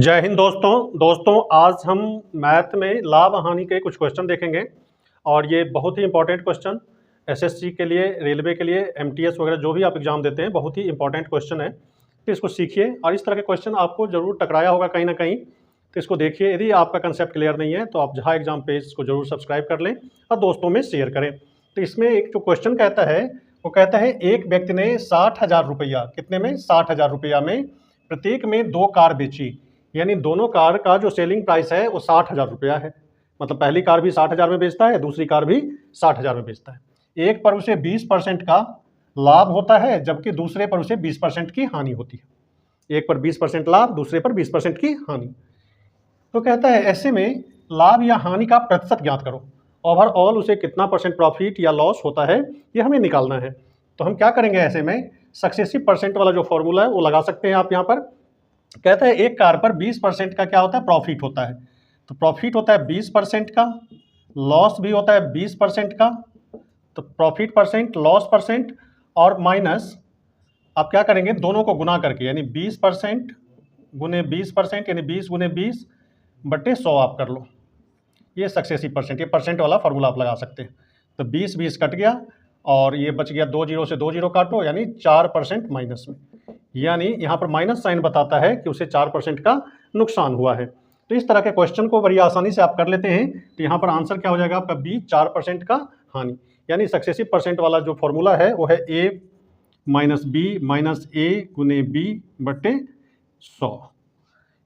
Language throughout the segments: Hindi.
जय हिंद दोस्तों आज हम मैथ में लाभ हानि के कुछ क्वेश्चन देखेंगे और ये बहुत ही इंपॉर्टेंट क्वेश्चन एसएससी के लिए, रेलवे के लिए, एमटीएस वगैरह जो भी आप एग्जाम देते हैं बहुत ही इंपॉर्टेंट क्वेश्चन है। तो इसको सीखिए और इस तरह के क्वेश्चन आपको जरूर टकराया होगा कहीं ना कहीं, तो इसको देखिए। यदि आपका कंसेप्ट क्लियर नहीं है तो आप जहाँ एग्जाम पेज को जरूर सब्सक्राइब कर लें और दोस्तों में शेयर करें। तो इसमें एक जो क्वेश्चन कहता है वो कहता है एक व्यक्ति ने 60,000 रुपया, कितने में, 60,000 रुपया में प्रत्येक में 2 कार बेची, यानी दोनों कार का जो सेलिंग प्राइस है वो 60,000 रुपया है। मतलब पहली कार भी 60,000 में बेचता है, दूसरी कार भी 60,000 में बेचता है। एक पर उसे 20% का लाभ होता है जबकि दूसरे पर उसे 20% की हानि होती है। एक पर 20% लाभ, दूसरे पर 20% की हानि। तो कहता है ऐसे में लाभ या हानि का प्रतिशत ज्ञात करो। ओवरऑल उसे कितना परसेंट प्रॉफिट या लॉस होता है ये हमें निकालना है। तो हम क्या करेंगे, ऐसे में सक्सेसिव परसेंट वाला जो फॉर्मूला है वो लगा सकते हैं आप यहाँ पर। कहता है एक कार पर 20% का क्या होता है, प्रॉफिट होता है। तो प्रॉफिट होता है 20% का, लॉस भी होता है 20% का। तो प्रॉफिट परसेंट, लॉस परसेंट और माइनस आप क्या करेंगे, दोनों को गुना करके, यानी 20% गुने 20%, यानी 20 गुने 20 बटे 100 आप कर लो। ये सक्सेसिव परसेंट, ये परसेंट वाला फॉर्मूला आप लगा सकते हैं। तो 20 कट गया और ये बच गया 2 जीरो से 2 जीरो काटो, यानी 4% माइनस में, यानी यहाँ पर माइनस साइन बताता है कि उसे 4% का नुकसान हुआ है। तो इस तरह के क्वेश्चन को बड़ी आसानी से आप कर लेते हैं। तो यहाँ पर आंसर क्या हो जाएगा आपका बी, 4% का हानि। यानी सक्सेसिव परसेंट वाला जो फॉर्मूला है वो है ए माइनस बी माइनस ए गुने बी बटे 100।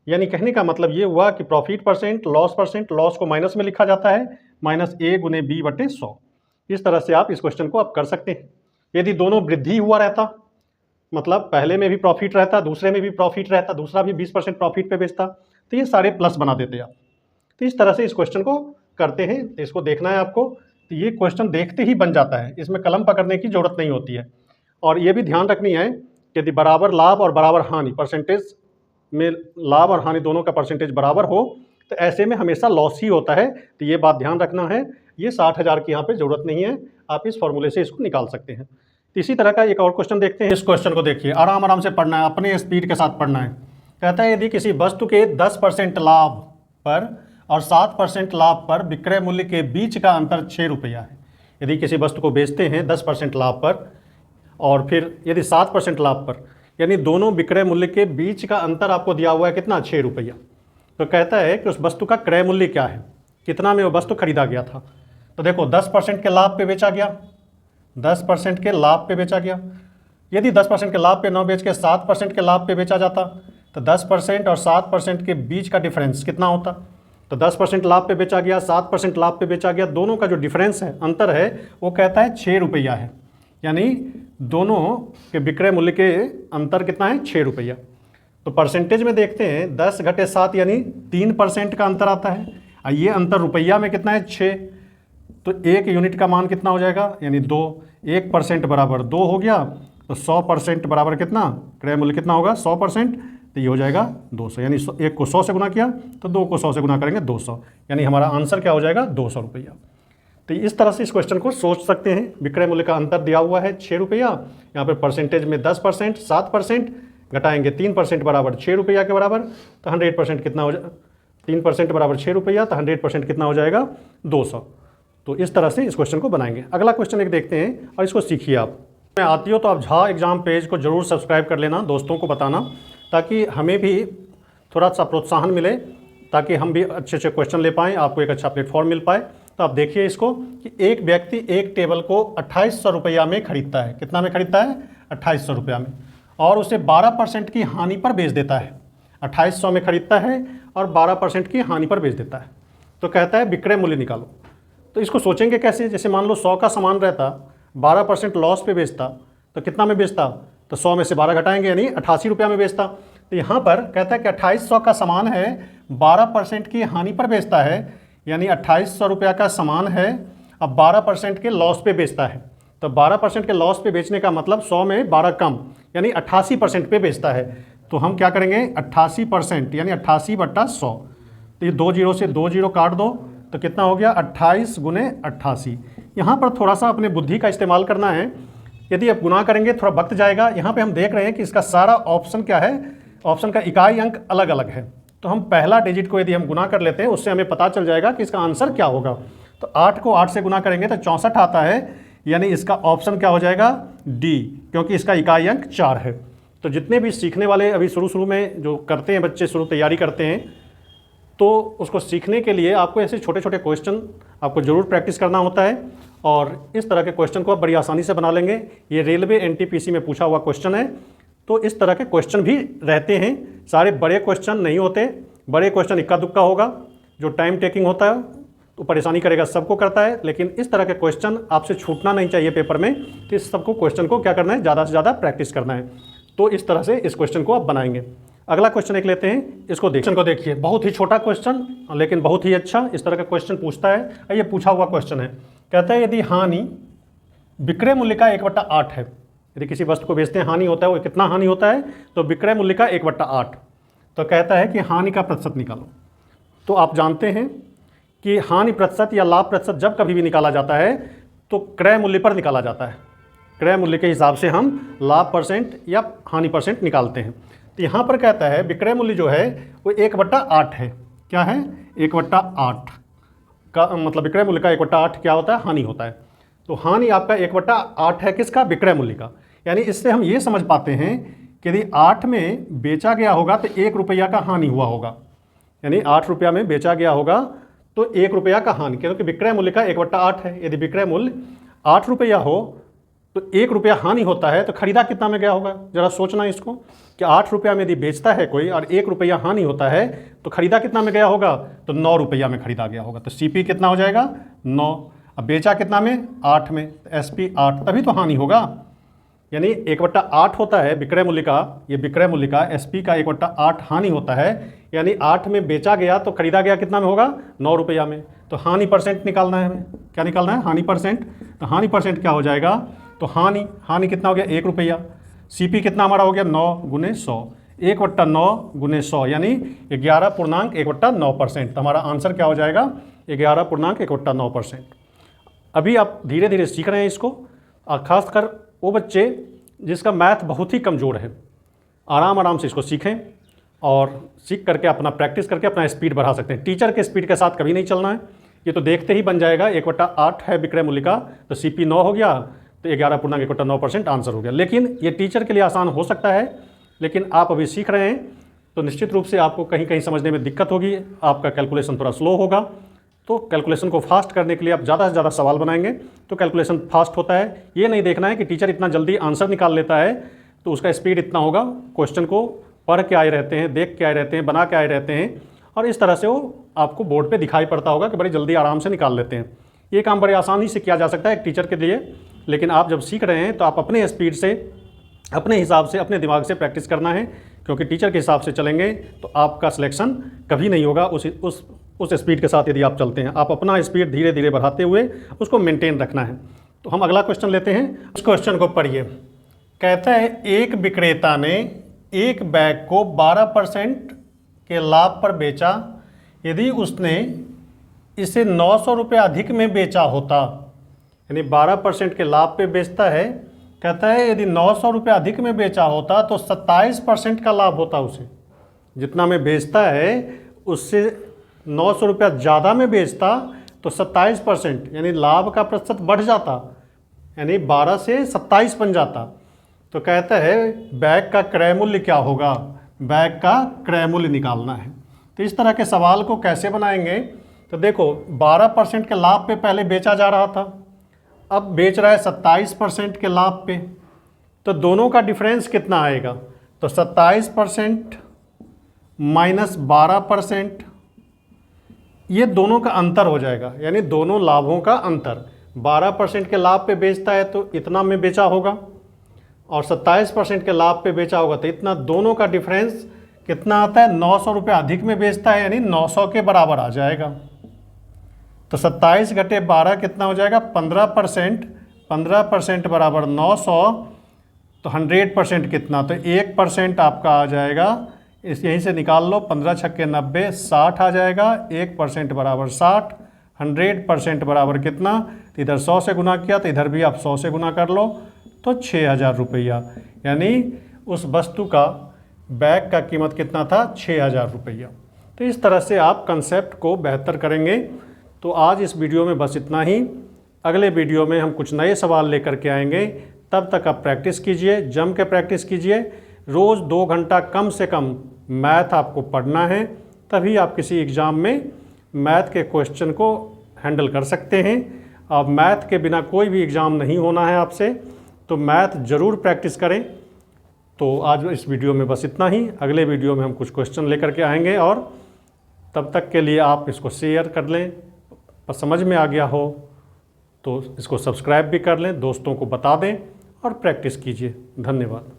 यानी कहने का मतलब ये हुआ कि प्रॉफिट परसेंट, लॉस को माइनस में लिखा जाता है, माइनस ए गुने बी बटे 100। इस तरह से आप इस क्वेश्चन को आप कर सकते हैं। यदि दोनों वृद्धि हुआ रहता, मतलब पहले में भी प्रॉफिट रहता, दूसरे में भी प्रॉफिट रहता, दूसरा भी 20% प्रॉफिट पे बेचता, तो ये सारे प्लस बना देते आप। तो इस तरह से इस क्वेश्चन को करते हैं। इसको देखना है आपको। तो ये क्वेश्चन देखते ही बन जाता है, इसमें कलम पकड़ने की जरूरत नहीं होती है। और ये भी ध्यान रखनी है कि यदि बराबर लाभ और बराबर हानि, परसेंटेज में लाभ और हानि दोनों का परसेंटेज बराबर हो तो ऐसे में हमेशा लॉस ही होता है। तो ये बात ध्यान रखना है। ये 60,000 की यहाँ पे जरूरत नहीं है, आप इस फॉर्मूले से इसको निकाल सकते हैं। इसी तरह का एक और क्वेश्चन देखते हैं। इस क्वेश्चन को देखिए, आराम आराम से पढ़ना है, अपने स्पीड के साथ पढ़ना है। कहता है यदि किसी वस्तु के 10% लाभ पर और 7% लाभ पर विक्रय मूल्य के बीच का अंतर 6 रुपया है। यदि किसी वस्तु को बेचते हैं 10% लाभ पर और फिर यदि 7% लाभ पर, यानी दोनों विक्रय मूल्य के बीच का अंतर आपको दिया हुआ है कितना, 6 रुपया। तो कहता है कि उस वस्तु का क्रय मूल्य क्या है, कितना में वो वस्तु खरीदा गया था। तो देखो 10% के लाभ पे बेचा गया, 10% के लाभ पे बेचा गया। यदि 10% के लाभ पे न बेच के 7% के लाभ पे बेचा जाता तो 10% और 7% के बीच का डिफरेंस कितना होता। तो 10% लाभ पे बेचा गया, 7% लाभ पे बेचा गया, दोनों का जो डिफरेंस है, अंतर है, वो कहता है 6 रुपया है। यानी दोनों के विक्रय मूल्य के अंतर कितना है, 6 रुपया। तो परसेंटेज में देखते हैं 10 घटे 7 यानी 3% का अंतर आता है। और ये अंतर रुपया में कितना है, 6। तो 1 यूनिट का मान कितना हो जाएगा, यानी 2। 1% बराबर 2 हो गया। तो 100% बराबर कितना, क्रय मूल्य कितना होगा, 100%। तो ये हो जाएगा 200, यानी 1 को 100 से गुना किया तो 2 को 100 से गुना करेंगे 200, यानी हमारा आंसर क्या हो जाएगा, 200 रुपया। तो इस तरह से इस क्वेश्चन को सोच सकते हैं। विक्रय मूल्य का अंतर दिया हुआ है 6 रुपया, यहाँ पर परसेंटेज में 10%, 7% घटाएंगे 3% बराबर 6 रुपया के बराबर। तो 100% कितना हो जाएगा, 3% बराबर 6 रुपया, तो 100% कितना हो जाएगा, 200। तो इस तरह से इस क्वेश्चन को बनाएंगे। अगला क्वेश्चन एक देखते हैं और इसको सीखिए आप। मैं आती हो तो आप झा एग्जाम पेज को जरूर सब्सक्राइब कर लेना, दोस्तों को बताना, ताकि हमें भी थोड़ा सा प्रोत्साहन मिले, ताकि हम भी अच्छे अच्छे क्वेश्चन ले पाएँ, आपको एक अच्छा प्लेटफॉर्म मिल पाए। तो आप देखिए इसको कि एक व्यक्ति एक टेबल को 2800 रुपया में खरीदता है। कितना में खरीदता है, 2800 रुपया में, और उसे 12% की हानि पर बेच देता है। 2800 में खरीदता है और 12% की हानि पर बेच देता है। तो कहता है विक्रय मूल्य निकालो। तो इसको सोचेंगे कैसे, जैसे मान लो 100 का सामान रहता, 12% लॉस पे बेचता, तो कितना में बेचता, तो 100 में से 12 घटाएंगे यानी 88 रुपया में बेचता। तो यहाँ पर कहता है कि 2800 का सामान है, 12% की हानि पर बेचता है, यानी 2800 रुपया का सामान है, अब 12% के लॉस पे बेचता है। तो 12% के लॉस पे बेचने का मतलब 100 में 12 कम, यानी 88% पे बेचता है। तो हम क्या करेंगे, 88% यानी 88 बट्टा 100। तो ये 2 जीरो से 2 जीरो काट दो तो कितना हो गया, 28 गुने 88। यहाँ पर थोड़ा सा अपने बुद्धि का इस्तेमाल करना है। यदि आप गुना करेंगे थोड़ा वक्त जाएगा। यहाँ पे हम देख रहे हैं कि इसका सारा ऑप्शन क्या है, ऑप्शन का इकाई अंक अलग अलग है। तो हम पहला डिजिट को यदि हम गुना कर लेते हैं उससे हमें पता चल जाएगा कि इसका आंसर क्या होगा। तो 8 को 8 से गुना करेंगे तो 64 आता है, यानी इसका ऑप्शन क्या हो जाएगा, डी, क्योंकि इसका इकाई अंक 4 है। तो जितने भी सीखने वाले अभी शुरू में जो करते हैं बच्चे, शुरू तैयारी करते हैं, तो उसको सीखने के लिए आपको ऐसे छोटे छोटे क्वेश्चन आपको ज़रूर प्रैक्टिस करना होता है, और इस तरह के क्वेश्चन को आप बड़ी आसानी से बना लेंगे। ये रेलवे एनटीपीसी में पूछा हुआ क्वेश्चन है, तो इस तरह के क्वेश्चन भी रहते हैं। सारे बड़े क्वेश्चन नहीं होते, बड़े क्वेश्चन इक्का दुक्का होगा, जो टाइम टेकिंग होता है तो परेशानी करेगा, सबको करता है। लेकिन इस तरह के क्वेश्चन आपसे छूटना नहीं चाहिए पेपर में, तो इस सबको क्वेश्चन को क्या करना है, ज़्यादा से ज़्यादा प्रैक्टिस करना है। तो इस तरह से इस क्वेश्चन को आप बनाएंगे। अगला क्वेश्चन एक लेते हैं, इसको देखिए, बहुत ही छोटा क्वेश्चन लेकिन बहुत ही अच्छा इस तरह का क्वेश्चन पूछता है। ये पूछा हुआ क्वेश्चन है, कहता है यदि हानि विक्रय मूल्य का 1/8 है, यदि किसी वस्तु को बेचते हैं हानि होता है, वो कितना हानि होता है, तो विक्रय मूल्य का 1/8। तो कहता है कि हानि का प्रतिशत निकालो। तो आप जानते हैं कि हानि प्रतिशत या लाभ प्रतिशत जब कभी भी निकाला जाता है तो क्रय मूल्य पर निकाला जाता है। क्रय मूल्य के हिसाब से हम लाभ परसेंट या हानि परसेंट निकालते हैं। तो यहाँ पर कहता है विक्रय मूल्य जो है वो 1/8 है। क्या है, 1/8 का मतलब विक्रय मूल्य का 1/8 क्या होता है, हानि होता है। तो हानि आपका 1/8 है, किसका, विक्रय मूल्य का। यानी इससे हम ये समझ पाते हैं कि यदि 8 में बेचा गया होगा तो 1 रुपया का हानि हुआ होगा, यानी 8 रुपया में बेचा गया होगा तो 1 रुपया का हानि, क्योंकि विक्रय मूल्य का 1/8 है। यदि विक्रय मूल्य 8 रुपया हो तो 1 रुपया हानि होता है, तो खरीदा कितना में गया होगा, जरा सोचना इसको कि 8 रुपया में यदि बेचता है कोई और 1 रुपया हानि होता है तो खरीदा कितना में गया होगा, तो 9 रुपया में खरीदा गया होगा। तो सीपी कितना हो जाएगा, 9। अब बेचा कितना में, 8 में, एसपी 8, तभी तो हानि होगा। यानी 1/8 होता है विक्रय मूल्य का, ये विक्रय मूल्य का, एसपी का 1/8 हानि होता है। यानी 8 में बेचा गया तो खरीदा गया कितना में होगा, 9 रुपया में। तो हानि परसेंट निकालना है हमें, क्या निकालना है, हानि परसेंट। तो हानि परसेंट क्या हो जाएगा, तो हानि कितना हो गया, 1 रुपया। सीपी कितना हमारा हो गया, 9 × 100, 1/9 × 100 यानी 11.1/9%। तो हमारा आंसर क्या हो जाएगा, 11.1/9%। अभी आप धीरे धीरे सीख रहे हैं इसको, और ख़ासकर वो बच्चे जिसका मैथ बहुत ही कमज़ोर है, आराम से इसको सीखें और सीख करके अपना प्रैक्टिस करके अपना स्पीड बढ़ा सकते हैं। टीचर के स्पीड के साथ कभी नहीं चलना है, ये तो देखते ही बन जाएगा। 1/8 है विक्रय मूल्य का, तो सीपी 9 हो गया, तो 11.1/9% आंसर हो गया। लेकिन ये टीचर के लिए आसान हो सकता है, लेकिन आप अभी सीख रहे हैं तो निश्चित रूप से आपको कहीं कहीं समझने में दिक्कत होगी, आपका कैलकुलेशन थोड़ा स्लो होगा। तो कैलकुलेशन को फास्ट करने के लिए आप ज़्यादा से ज़्यादा सवाल बनाएंगे तो कैलकुलेशन फास्ट होता है। ये नहीं देखना है कि टीचर इतना जल्दी आंसर निकाल लेता है तो उसका स्पीड इतना होगा। क्वेश्चन को पढ़ के आए रहते हैं, देख के आए रहते हैं, बना के आए रहते हैं, और इस तरह से वो आपको बोर्ड पे दिखाई पड़ता होगा कि बड़ी जल्दी आराम से निकाल लेते हैं। ये काम बड़े आसानी से किया जा सकता है एक टीचर के लिए, लेकिन आप जब सीख रहे हैं तो आप अपने स्पीड से, अपने हिसाब से, अपने दिमाग से प्रैक्टिस करना है, क्योंकि टीचर के हिसाब से चलेंगे तो आपका सिलेक्शन कभी नहीं होगा उस स्पीड के साथ यदि आप चलते हैं। आप अपना स्पीड धीरे धीरे बढ़ाते हुए उसको मेंटेन रखना है। तो हम अगला क्वेश्चन लेते हैं, उस क्वेश्चन को पढ़िए। कहता है एक विक्रेता ने एक बैग को 12% के लाभ पर बेचा, यदि उसने इसे 900 रुपये अधिक में बेचा होता, यानी 12% के लाभ पे बेचता है। कहता है यदि 900 रुपये अधिक में बेचा होता तो 27% का लाभ होता उसे। जितना में बेचता है उससे 900 रुपया ज़्यादा में बेचता तो 27%, यानी लाभ का प्रतिशत बढ़ जाता, यानी 12 से 27 बन जाता। तो कहता है बैग का क्रय मूल्य क्या होगा, बैग का क्रय मूल्य निकालना है। तो इस तरह के सवाल को कैसे बनाएंगे, तो देखो 12% के लाभ पे पहले बेचा जा रहा था, अब बेच रहा है 27% के लाभ पे, तो दोनों का डिफरेंस कितना आएगा, तो 27% माइनस 12%, ये दोनों का अंतर हो जाएगा, यानी दोनों लाभों का अंतर। 12% के लाभ पे बेचता है तो इतना में बेचा होगा, और 27% के लाभ पे बेचा होगा तो इतना। दोनों का डिफरेंस कितना आता है, 900 रुपये अधिक में बेचता है, यानी 900 के बराबर आ जाएगा। तो 27 घटे 12 कितना हो जाएगा, 15%। 15% बराबर 900, तो 100% कितना, तो 1% आपका आ जाएगा। इस यहीं से निकाल लो, 15 छक्के 90, 60 आ जाएगा। 1% बराबर 60, 100% बराबर कितना, तो इधर 100 से गुना किया तो इधर भी आप 100 से गुना कर लो, तो 6000 रुपया। यानी उस वस्तु का बैग का कीमत कितना था, 6000 रुपया। तो इस तरह से आप कंसेप्ट को बेहतर करेंगे। तो आज इस वीडियो में बस इतना ही। अगले वीडियो में हम कुछ नए सवाल लेकर के आएंगे। तब तक आप प्रैक्टिस कीजिए, जम के प्रैक्टिस कीजिए। रोज़ 2 घंटा कम से कम मैथ आपको पढ़ना है, तभी आप किसी एग्ज़ाम में मैथ के क्वेश्चन को हैंडल कर सकते हैं। अब मैथ के बिना कोई भी एग्ज़ाम नहीं होना है आपसे, तो मैथ ज़रूर प्रैक्टिस करें। तो आज इस वीडियो में बस इतना ही। अगले वीडियो में हम कुछ क्वेश्चन लेकर के आएंगे, और तब तक के लिए आप इसको शेयर कर लें। समझ में आ गया हो तो इसको सब्सक्राइब भी कर लें, दोस्तों को बता दें और प्रैक्टिस कीजिए। धन्यवाद।